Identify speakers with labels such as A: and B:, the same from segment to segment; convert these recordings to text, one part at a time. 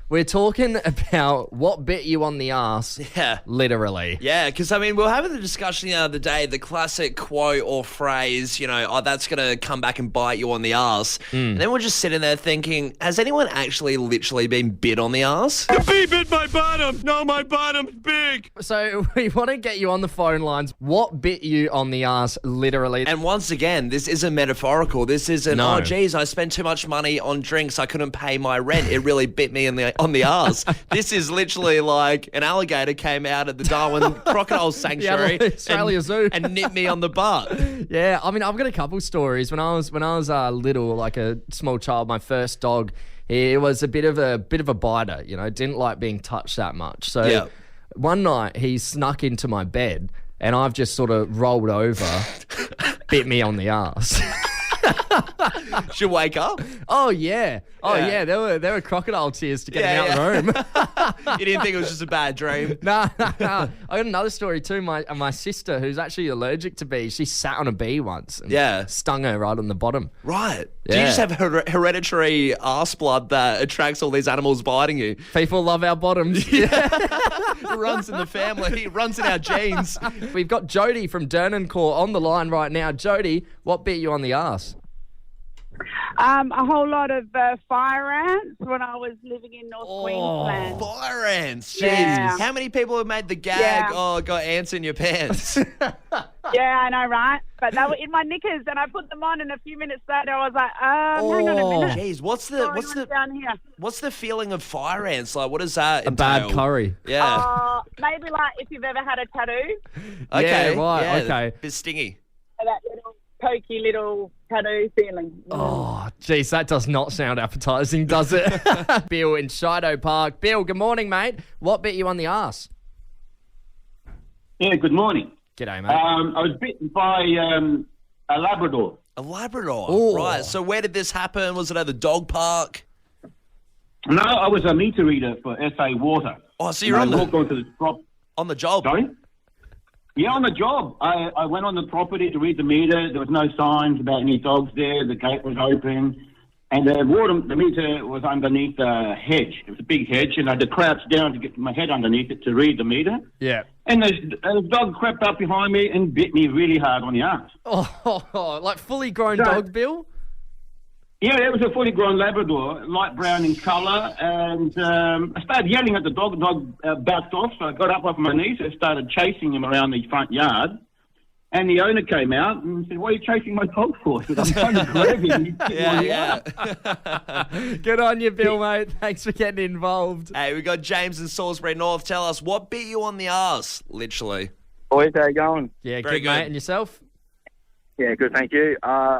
A: We're talking about what bit you on the arse.
B: Yeah.
A: Literally.
B: Yeah, because, we were having the discussion the other day, the classic quote or phrase, that's going to come back and bite you on the arse. And then we're just sitting there thinking, has anyone actually literally been bit on the arse?
C: The bee bit my bottom. No, my bottom's big.
A: So we want to get you on the phone lines. What bit you on the arse, literally?
B: And once again, this isn't metaphorical. This isn't,
A: No.
B: oh, geez, I spent too much money on drinks. I couldn't pay my rent. It really bit me on the arse. This is literally like an alligator came out at the Darwin Crocodile Sanctuary,
A: Australia Zoo,
B: and nipped me on the butt.
A: Yeah, I've got a couple stories. When I was little, like a small child, my first dog, he was a bit of a biter. Didn't like being touched that much. So one night he snuck into my bed, and I've just sort of rolled over, bit me on the arse.
B: Did you wake up?
A: Oh yeah. There were crocodile tears to get him out of the room.
B: You didn't think it was just a bad dream?
A: No. I got another story too. My sister, who's actually allergic to bees, she sat on a bee once and stung her right on the bottom.
B: Right.
A: Yeah.
B: Do you just have hereditary arse blood that attracts all these animals biting you?
A: People love our bottoms.
B: It runs in the family. It runs in our genes.
A: We've got Jody from Dernancourt on the line right now. Jody, what bit you on the arse?
D: A whole lot of fire ants when I was living in North Queensland.
B: Fire ants. Jeez.
D: Yeah.
B: How many people have made the gag, got ants in your pants?
D: Yeah, I know, right? But they were in my knickers, and I put them on, and a few minutes later, I was like, hang on a minute.
B: Jeez, what's
D: down here?
B: What's the feeling of fire ants? Like, what does that entail?
A: A bad curry.
B: Yeah.
D: Maybe like if you've ever had a tattoo.
B: Okay.
A: Yeah, right, okay.
B: Bit stingy.
D: That little pokey little tattoo feeling.
A: Oh, geez, that does not sound appetizing, does it? Bill in Shido Park. Bill, good morning, mate. What bit you on the arse?
E: Yeah, good morning.
A: G'day, mate.
E: I was bitten by a Labrador.
B: A Labrador.
A: Ooh.
B: Right. So where did this happen? Was it at the dog park?
E: No, I was a meter reader for SA Water.
B: Oh, so you're
E: on
B: the job.
E: Sorry? Yeah, on the job. I went on the property to read the meter. There was no signs about any dogs there. The gate was open. And the meter was underneath a hedge. It was a big hedge, and I had to crouch down to get my head underneath it to read the meter.
A: Yeah.
E: And the dog crept up behind me and bit me really hard on the arse.
A: Oh, like fully grown dog, Bill?
E: Yeah, it was a fully grown Labrador, light brown in colour, and I started yelling at the dog. The dog backed off, so I got up off my knees and started chasing him around the front yard. And the owner came out and said, "What are you chasing my dog for?" I said, "I'm trying to grab him."
B: Yeah.
A: Good on you, Bill, mate. Thanks for getting involved.
B: Hey, we got James in Salisbury North. Tell us, what bit you on the arse? Literally.
F: Boys, how you going?
A: Yeah,
B: Very
A: good, mate. And yourself?
F: Yeah, good, thank you.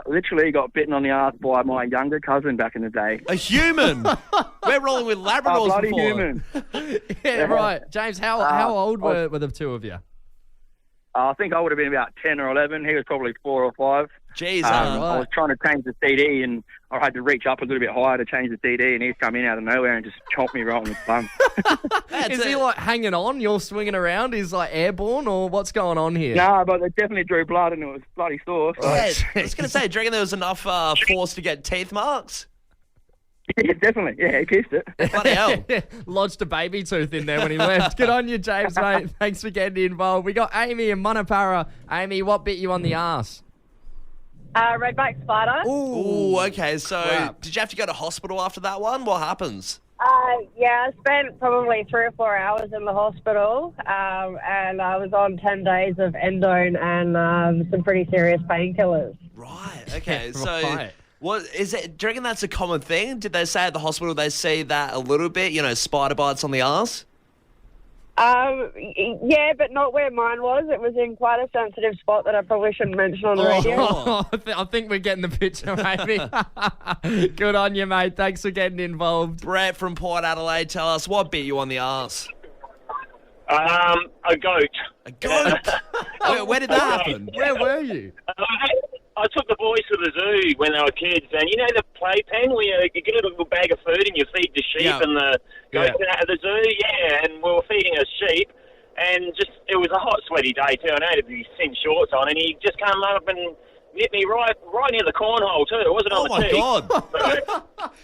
F: Literally got bitten on the arse by my younger cousin back in the day.
B: A human. We're rolling with Labradors
F: A bloody
B: before.
F: human.
A: Yeah, right. James, how old were the two of you?
F: I think I would have been about 10 or 11. He was probably 4 or 5.
B: Jeez.
F: I was trying to change the CD, and I had to reach up a little bit higher to change the CD, and he's come in out of nowhere and just chomped me right on the bum.
A: Is he like hanging on? You're swinging around? He's like airborne, or what's going on here?
F: No, but it definitely drew blood, and it was bloody sore. So.
B: Yeah, I was going to say, do you reckon there was enough force to get teeth marks?
F: Yeah, definitely. Yeah, he kissed it.
B: Bloody hell.
A: Lodged a baby tooth in there when he left. Good on you, James, mate. Thanks for getting involved. We got Amy in Monapara. Amy, what bit you on the arse?
D: Redback spider.
B: Ooh, okay. So
A: Crap.
B: did you have to go to hospital after that one? What happens?
D: Yeah, I spent probably 3 or 4 hours in the hospital, and I was on 10 days of endone and some pretty serious painkillers.
B: Right. Okay. So
A: Right.
B: what is it? Do you reckon that's a common thing? Did they say at the hospital they see that a little bit? Spider bites on the arse?
D: Yeah, but not where mine was. It was in quite a sensitive spot that I probably shouldn't mention on the radio.
A: Oh, I think we're getting the picture, Amy. Good on you, mate. Thanks for getting involved.
B: Brett from Port Adelaide, tell us, what bit you on the arse?
G: A goat.
B: A goat? Where did that happen?
A: Where were you?
G: I took the boys to the zoo when they were kids, and you know the playpen where you get a little bag of food and you feed the sheep and the goats out of the zoo? Yeah, and we were feeding a sheep, and it was a hot, sweaty day too. I had these thin shorts on, and he just came up and hit me right near the cornhole too. It wasn't on the tee.
B: God.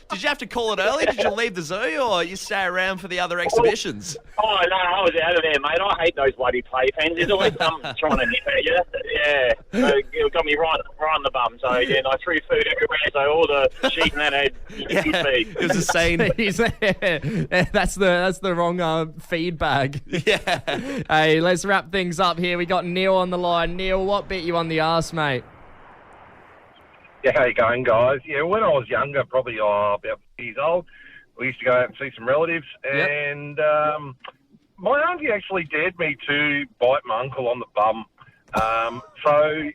B: Did you have to call it early? Did you leave the zoo or you stay around for the other exhibitions?
G: Oh, no, I was out of there, mate. I hate those bloody playpens. There's always someone trying to nip at you. Yeah. So it got me right on the bum. So, yeah, and I threw food everywhere, so all the sheep and that had his feed.
B: It was a scene.
A: That's the wrong feed bag.
B: Yeah.
A: Hey, let's wrap things up here. We got Neil on the line. Neil, what bit you on the arse, mate?
H: Yeah, how you going, guys? Yeah, when I was younger, probably about 4 years old, we used to go out and see some relatives, and my auntie actually dared me to bite my uncle on the bum. So,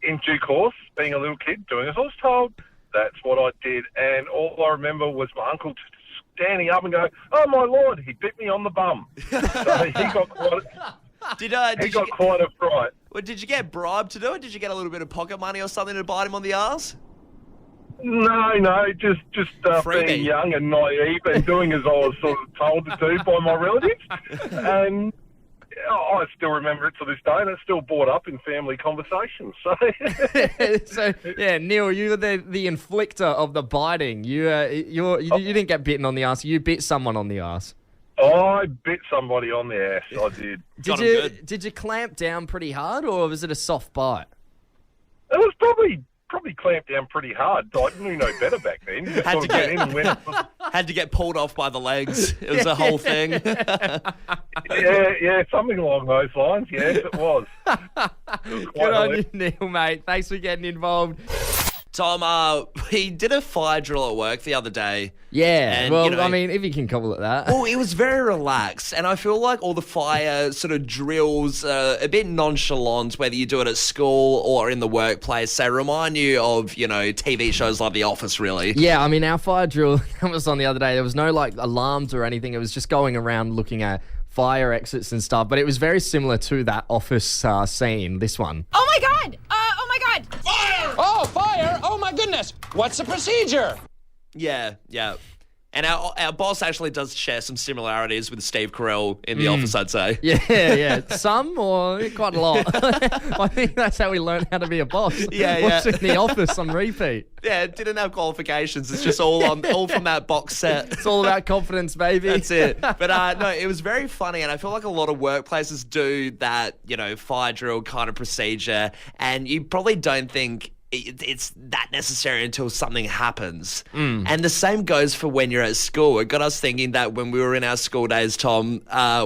H: in due course, being a little kid, doing as I was told, that's what I did. And all I remember was my uncle standing up and going, "Oh my lord, he bit me on the bum." So he got quite a fright.
B: Well, did you get bribed to do it? Did you get a little bit of pocket money or something to bite him on the arse?
H: No, just being young and naive and doing as I was sort of told to do by my relatives. And I still remember it to this day, and it's still brought up in family conversations. So,
A: yeah, Neil, you were the inflictor of the biting. You didn't get bitten on the arse. You bit someone on the arse.
H: I bit somebody on the ass. I did.
A: Did you clamp down pretty hard, or was it a soft bite?
H: It was probably clamped down pretty hard. I knew no better back then.
B: Had to get pulled off by the legs. It was a whole thing.
H: yeah, something along those lines. Yes, it was.
A: Good on you, Neil, mate. Thanks for getting involved.
B: Tom, he did a fire drill at work the other day.
A: Yeah,
B: and,
A: well, I mean, if you can call it that.
B: Well, it was very relaxed, and I feel like all the fire sort of drills are a bit nonchalant, whether you do it at school or in the workplace. They remind you of, TV shows like The Office, really.
A: Yeah, I mean, our fire drill that was on the other day, there was no, alarms or anything. It was just going around looking at fire exits and stuff, but it was very similar to that Office scene, this one.
I: Oh, my God! Oh, my God!
C: Fire! Oh, fire! Oh, my goodness! What's the procedure?
B: Yeah. And our boss actually does share some similarities with Steve Carell in The Office, I'd say.
A: Yeah. Some or quite a lot. I think that's how we learned how to be a boss.
B: Yeah.
A: Watching The Office on repeat.
B: Yeah, it didn't have qualifications. It's just all from that box set.
A: It's all about confidence, baby.
B: That's it. But no, it was very funny, and I feel like a lot of workplaces do that, fire drill kind of procedure, and you probably don't think it's that necessary until something happens. And the same goes for when you're at school. It got us thinking that when we were in our school days, Tom,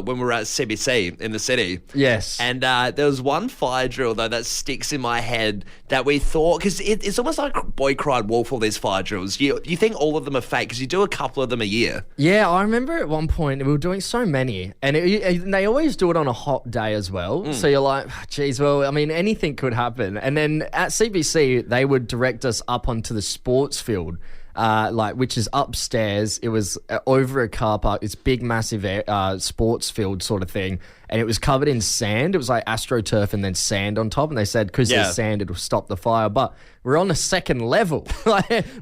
B: when we were at CBC in the city.
A: Yes.
B: And there was one fire drill, though, that sticks in my head that we thought, because it's almost like Boy Cried Wolf, all these fire drills. You think all of them are fake because you do a couple of them a year.
A: Yeah, I remember at one point we were doing so many, and they always do it on a hot day as well. So you're like, geez, well, I mean, anything could happen. And then at CBC, they would direct us up onto the sports field, which is upstairs. It was over a car park, this big, massive sports field sort of thing, and it was covered in sand. It was like AstroTurf and then sand on top, and they said because there's sand, it'll stop the fire. But we're on the second level.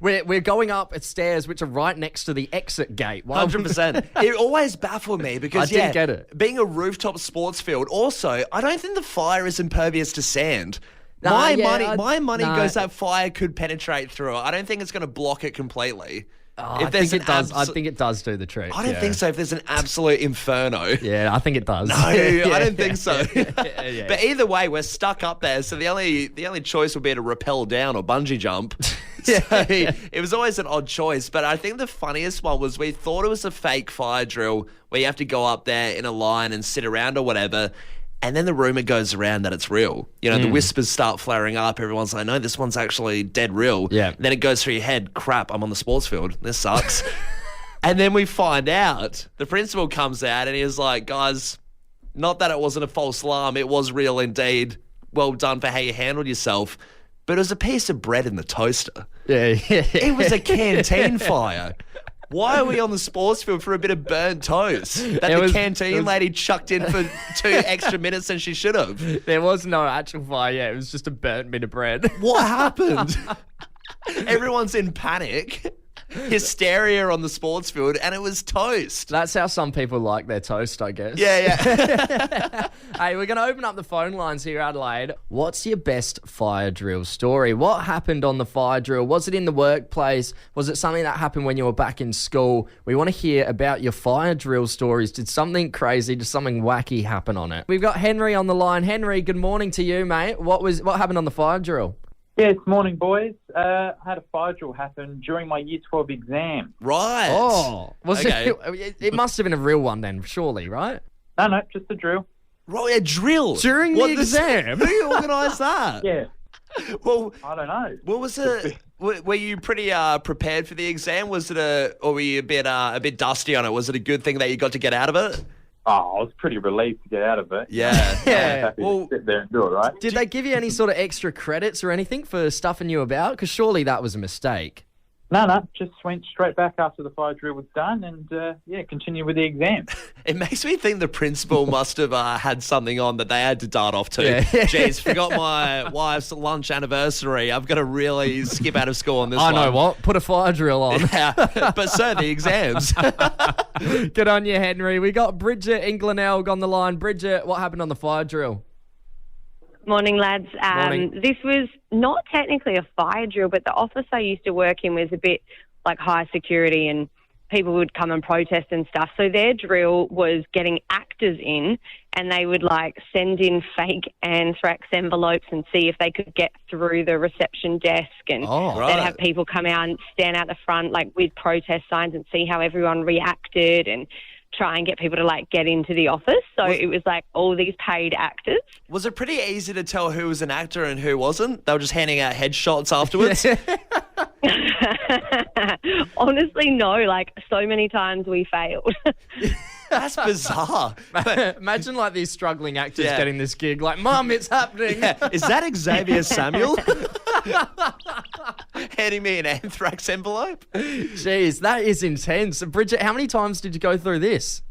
A: we're going up stairs, which are right next to the exit gate.
B: 100%. It always baffled me because,
A: I didn't get it.
B: Being a rooftop sports field, also, I don't think the fire is impervious to sand. My money goes that fire could penetrate through it. I don't think it's going to block it completely.
A: I think it does. I think it does do the trick.
B: I don't think so if there's an absolute inferno.
A: Yeah, I think it does.
B: No, I don't think so. But either way, we're stuck up there, so the only choice would be to rappel down or bungee jump. It was always an odd choice, but I think the funniest one was we thought it was a fake fire drill where you have to go up there in a line and sit around or whatever. And then the rumor goes around that it's real. The whispers start flaring up. Everyone's like, no, this one's actually dead real.
A: Yeah.
B: And then it goes through your head, crap, I'm on the sports field. This sucks. And then we find out, the principal comes out and he's like, guys, not that it wasn't a false alarm. It was real indeed. Well done for how you handled yourself. But it was a piece of bread in the toaster.
A: Yeah.
B: It was a canteen fire. Why are we on the sports field for a bit of burnt toast that the canteen lady chucked in for 2 extra minutes than she should have?
A: There was no actual fire. It was just a burnt bit of bread.
B: What happened? Everyone's in panic. hysteria on the sports field, and it was toast.
A: That's how some people like their toast, I guess.
B: Yeah.
A: Hey, we're going to open up the phone lines here, Adelaide. What's your best fire drill story? What happened on the fire drill? Was it in the workplace? Was it something that happened when you were back in school? We want to hear about your fire drill stories. Did something crazy, did something wacky happen on it? We've got Henry on the line. Henry, good morning to you, mate. What happened on the fire drill?
J: Yes, morning, boys. I had a fire drill happen during my Year 12 exam.
B: Right.
A: Oh,
B: Okay.
A: It must have been a real one then, surely, right?
J: No, just a drill.
B: Right, a drill.
A: During the exam?
B: Who organised that?
J: Yeah.
B: Well,
J: I don't know.
B: what was it? Were you pretty prepared for the exam? Was it or were you a bit dusty on it? Was it a good thing that you got to get out of it?
J: Oh, I was pretty relieved to get out of it.
B: Yeah.
A: Yeah.
J: Well, sit there and do it, right?
A: Did they give you any sort of extra credits or anything for stuffing you about? Because surely that was a mistake.
J: No, just went straight back after the fire drill was done and, continue with the exam.
B: It makes me think the principal must have had something on that they had to dart off to.
A: Yeah.
B: Jeez, forgot my wife's lunch anniversary. I've got to really skip out of school on this one.
A: I know what. Put a fire drill on.
B: Yeah, but so the exams.
A: Good on you, Henry. We got Bridget in Glenelg on the line. Bridget, what happened on the fire drill?
D: Morning, lads.
A: Morning.
D: This was not technically a fire drill, but the office I used to work in was a bit like high security and people would come and protest and stuff. So their drill was getting actors in and they would like send in fake anthrax envelopes and see if they could get through the reception desk and they'd have people come out and stand out the front like with protest signs and see how everyone reacted and try and get people to like get into the office. So it was like all these paid actors.
B: Was it pretty easy to tell who was an actor and who wasn't? They were just handing out headshots afterwards?
D: Honestly, no. Like so many times we failed.
B: That's bizarre.
A: Imagine like these struggling actors getting this gig. Like, Mum, it's happening.
B: Yeah. Is that Xavier Samuel? Handing me an anthrax envelope?
A: Jeez, that is intense. Bridget, how many times did you go through this?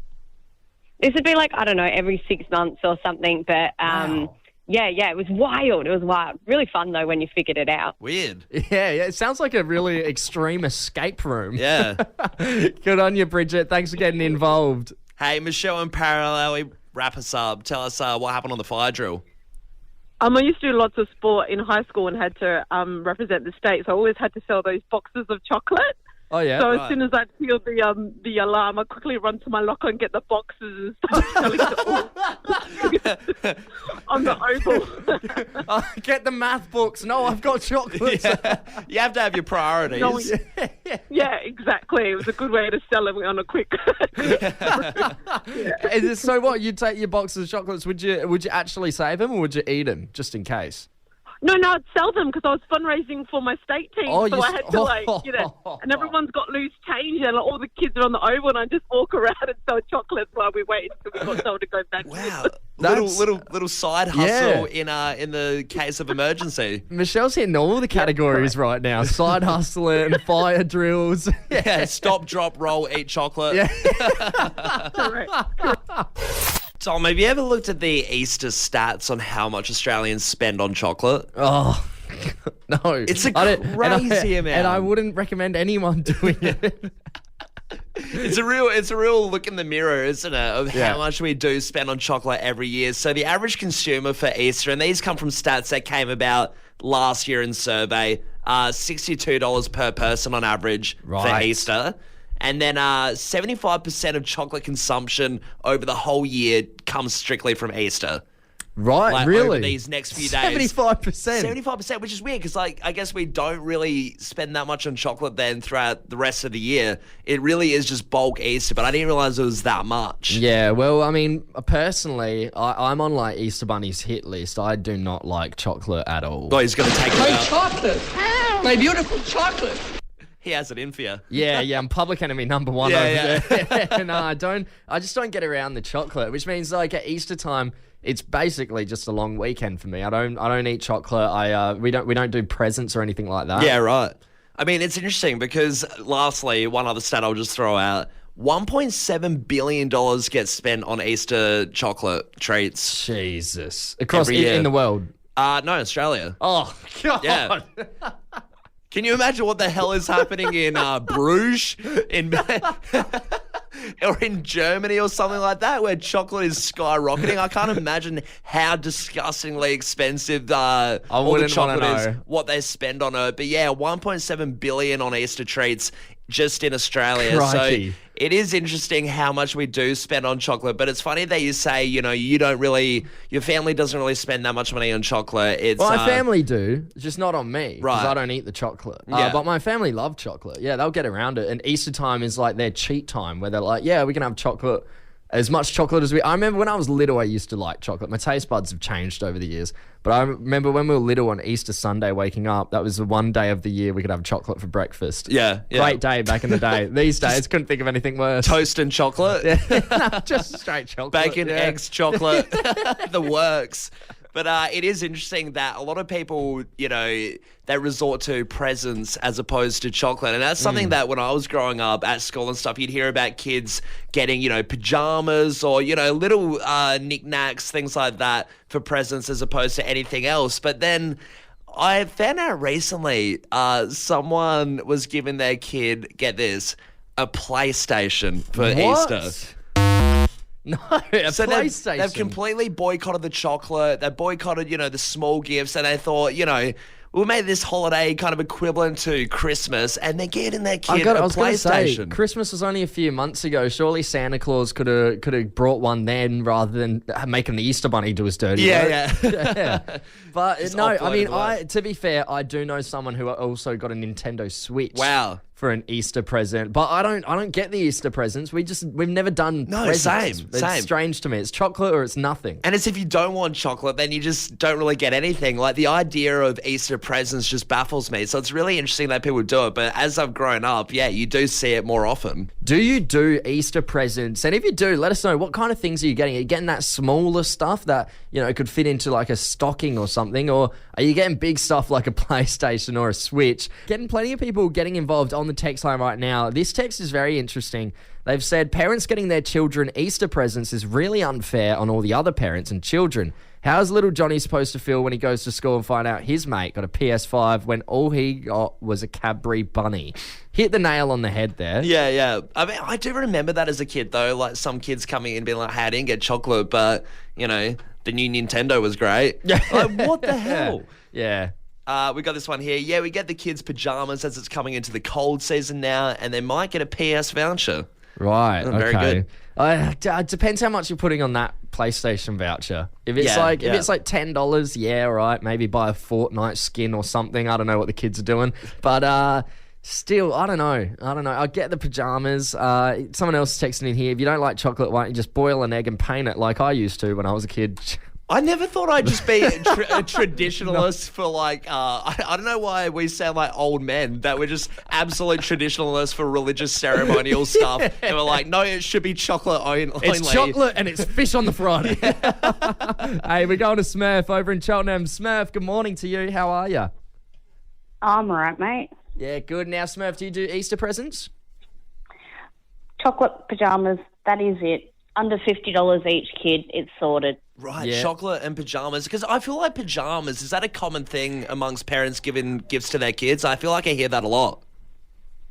D: This would be like, I don't know, every 6 months or something. But
A: Wow.
D: yeah, it was wild. It was wild. Really fun though when you figured it out.
B: Weird.
A: Yeah, it sounds like a really extreme escape room.
B: Yeah.
A: Good on you, Bridget. Thanks for getting involved.
B: Hey, Michelle and Parallel, wrap us up. Tell us what happened on the fire drill.
K: I used to do lots of sport in high school and had to represent the state, so I always had to sell those boxes of chocolate.
A: Oh, yeah?
K: So as soon as I'd feel the alarm, I'd quickly run to my locker and get the boxes and start selling it all on the oval.
A: Get the math books. No, I've got chocolates.
B: Yeah. You have to have your priorities.
K: No, yeah, exactly. It was a good way to sell it on a quick.
A: So what, you'd take your boxes of chocolates, would you actually save them or would you eat them just in case?
K: No, I'd sell them because I was fundraising for my state team, so I had to and everyone's got loose change, and all the kids are on the oval, and I just walk around and sell chocolates while we wait until we got someone to go back.
B: Wow, little side hustle in the case of emergency.
A: Michelle's hitting all the categories right now: side hustling, fire drills.
B: Yeah, stop, drop, roll, eat chocolate.
A: Yeah.
K: Correct.
B: Tom, have you ever looked at the Easter stats on how much Australians spend on chocolate?
A: Oh, no.
B: It's a crazy amount.
A: And I wouldn't recommend anyone doing it.
B: It's a real look in the mirror, isn't it, of how much we do spend on chocolate every year. So the average consumer for Easter, and these come from stats that came about last year in survey, $62 per person on average for Easter. And then 75% of chocolate consumption over the whole year comes strictly from Easter.
A: Right,
B: like,
A: really?
B: Over these next few days.
A: 75%?
B: 75%, which is weird because, I guess we don't really spend that much on chocolate then throughout the rest of the year. It really is just bulk Easter, but I didn't realize it was that much.
A: Yeah, well, I mean, personally, I'm on, like, Easter Bunny's hit list. I do not like chocolate at all.
B: Oh, he's going to take it out.
C: chocolate! My beautiful chocolate!
B: He has it in for you.
A: Yeah, I'm public enemy number one over there. No, I just don't get around the chocolate, which means, like, at Easter time, it's basically just a long weekend for me. I don't eat chocolate. We don't do presents or anything like that.
B: Yeah, right. I mean, it's interesting because, lastly, one other stat I'll just throw out: $1.7 billion gets spent on Easter chocolate treats.
A: Jesus, across in the world.
B: No, Australia.
A: Oh God.
B: Yeah. Can you imagine what the hell is happening in Bruges, or in Germany or something like that, where chocolate is skyrocketing? I can't imagine how disgustingly expensive all the chocolate is, what they spend on it. But yeah, 1.7 billion on Easter treats just in Australia.
A: Crikey.
B: So it is interesting how much we do spend on chocolate, but it's funny that you say, you don't really, your family doesn't really spend that much money on chocolate.
A: My family do, just not on me, because
B: Right.
A: I don't eat the chocolate.
B: Yeah.
A: But my family love chocolate. Yeah, they'll get around it. And Easter time is like their cheat time, where they're like, yeah, we can have chocolate, as much chocolate as we... I remember when I was little, I used to like chocolate. My taste buds have changed over the years. But I remember when we were little on Easter Sunday waking up, that was the one day of the year we could have chocolate for breakfast.
B: Yeah.
A: Great day back in the day. These days, couldn't think of anything worse.
B: Toast and chocolate.
A: Just straight chocolate.
B: Bacon, eggs, chocolate, the works. But it is interesting that a lot of people, they resort to presents as opposed to chocolate. And that's something that when I was growing up at school and stuff, you'd hear about kids getting, pajamas or, little knickknacks, things like that for presents as opposed to anything else. But then I found out recently someone was giving their kid, get this, a PlayStation for Easter.
A: No, PlayStation.
B: They've completely boycotted the chocolate. They boycotted, the small gifts, and they thought, we'll make this holiday kind of equivalent to Christmas, and they're getting their kid a PlayStation.
A: Say, Christmas was only a few months ago. Surely Santa Claus could have brought one then, rather than making the Easter Bunny do his dirty work.
B: Yeah.
A: But
B: Just
A: no, I
B: offloaded
A: mean,
B: away.
A: to be fair, I do know someone who also got a Nintendo Switch.
B: Wow.
A: For an Easter present, but I don't get the Easter presents. We've never done presents.
B: Same.
A: It's strange to me. It's chocolate or it's nothing.
B: And it's if you don't want chocolate, then you just don't really get anything. Like the idea of Easter presents just baffles me. So it's really interesting that people do it. But as I've grown up, yeah, you do see it more often.
A: Do you do Easter presents? And if you do, let us know. What kind of things are you getting? Are you getting that smaller stuff that, could fit into like a stocking or something? Or are you getting big stuff like a PlayStation or a Switch? Getting plenty of people getting involved on the text line right now. This text is very interesting. They've said parents getting their children Easter presents is really unfair on all the other parents and children. How's little Johnny supposed to feel when he goes to school and find out his mate got a PS5 when all he got was a Cadbury bunny? Hit the nail on the head there.
B: Yeah. I mean, I do remember that as a kid, though. Like some kids coming in and being like, hey, I didn't get chocolate, but, the new Nintendo was great. Like, what the hell?
A: Yeah.
B: We got this one here. Yeah, we get the kids' pajamas as it's coming into the cold season now, and they might get a PS voucher.
A: Right.
B: Very good.
A: It depends how much you're putting on that PlayStation voucher. If it's if it's like $10, yeah, all right, maybe buy a Fortnite skin or something. I don't know what the kids are doing, but still, I don't know. I get the pajamas. Someone else texting in here. If you don't like chocolate, why don't you just boil an egg and paint it like I used to when I was a kid?
B: I never thought I'd just be a traditionalist for like, I don't know why we sound like old men, that we're just absolute traditionalists for religious ceremonial stuff. And we're like, no, it should be chocolate only.
A: It's chocolate and it's fish on the Friday. Hey, we're going to Smurf over in Cheltenham. Smurf, good morning to you. How are you?
L: I'm all right, mate.
A: Yeah, good. Now, Smurf, do you do Easter presents?
L: Chocolate pajamas, that is it. Under $50 each kid, it's sorted.
B: Right, chocolate and pajamas. Because I feel like pajamas, is that a common thing amongst parents giving gifts to their kids? I feel like I hear that a lot.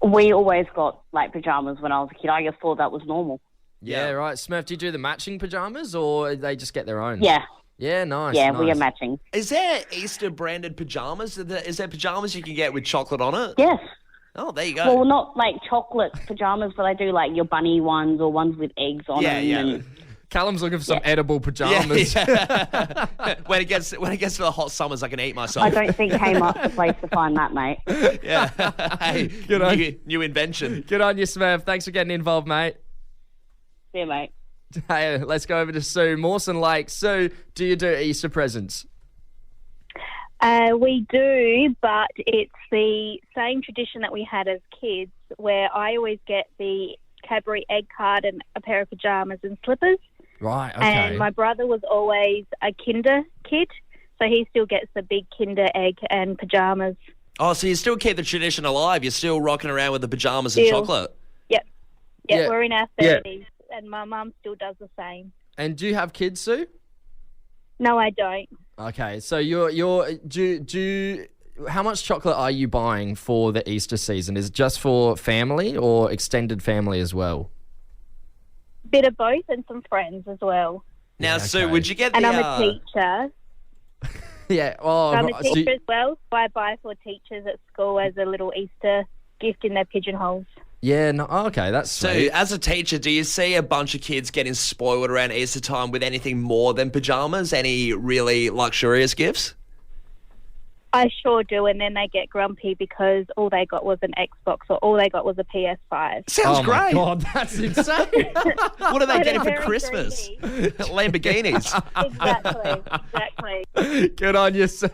L: We always got like pajamas when I was a kid. I just thought that was normal.
A: Yeah, right. Smurf, do you do the matching pajamas or they just get their own?
L: Yeah.
A: Yeah, nice.
L: Yeah,
A: nice.
L: we are matching.
B: Is there Easter branded pajamas? Is there pajamas you can get with chocolate on it?
L: Yes.
B: Oh, there you go.
L: Well, not like chocolate pajamas, but I do like your bunny ones or ones with eggs on them.
B: Yeah.
L: And
A: Callum's looking for some edible pajamas.
B: Yeah. when it gets to the hot summers, I can eat myself.
L: I don't think Kmart's the place to find that, mate.
B: Yeah. Hey, new invention.
A: Good on you, Smurf. Thanks for getting involved, mate.
L: See you, mate.
A: Hey, let's go over to Sue, Mawson Lake. Sue, do you do Easter presents?
M: We do, but it's the same tradition that we had as kids, where I always get the Cadbury egg card and a pair of pajamas and slippers.
A: Right, okay.
M: And my brother was always a Kinder kid, so he still gets the big Kinder egg and pajamas.
B: Oh, so you still keep the tradition alive? You're still rocking around with the pajamas and chocolate?
M: Yep.
A: Yeah.
M: We're in our 30s, and my mum still does the same.
A: And do you have kids, Sue?
M: No, I don't.
A: Okay, so do how much chocolate are you buying for the Easter season? Is it just for family or extended family as well?
M: Bit of both and some friends as well.
B: Now, Sue, would you get
M: And
B: the...
M: I'm a teacher.
A: Yeah. Oh,
M: I'm a teacher as well. So I buy for teachers at school as a little Easter gift in their pigeonholes.
A: Yeah, no, okay, that's
B: sweet. So, as a teacher, do you see a bunch of kids getting spoiled around Easter time with anything more than pajamas? Any really luxurious gifts?
M: I sure do, and then they get grumpy because all they got was an Xbox or all they got was a PS5.
B: Sounds great.
A: Oh, my God, that's insane.
B: What are they getting for Christmas? Lamborghinis.
M: Exactly.
A: Good on you, Sue.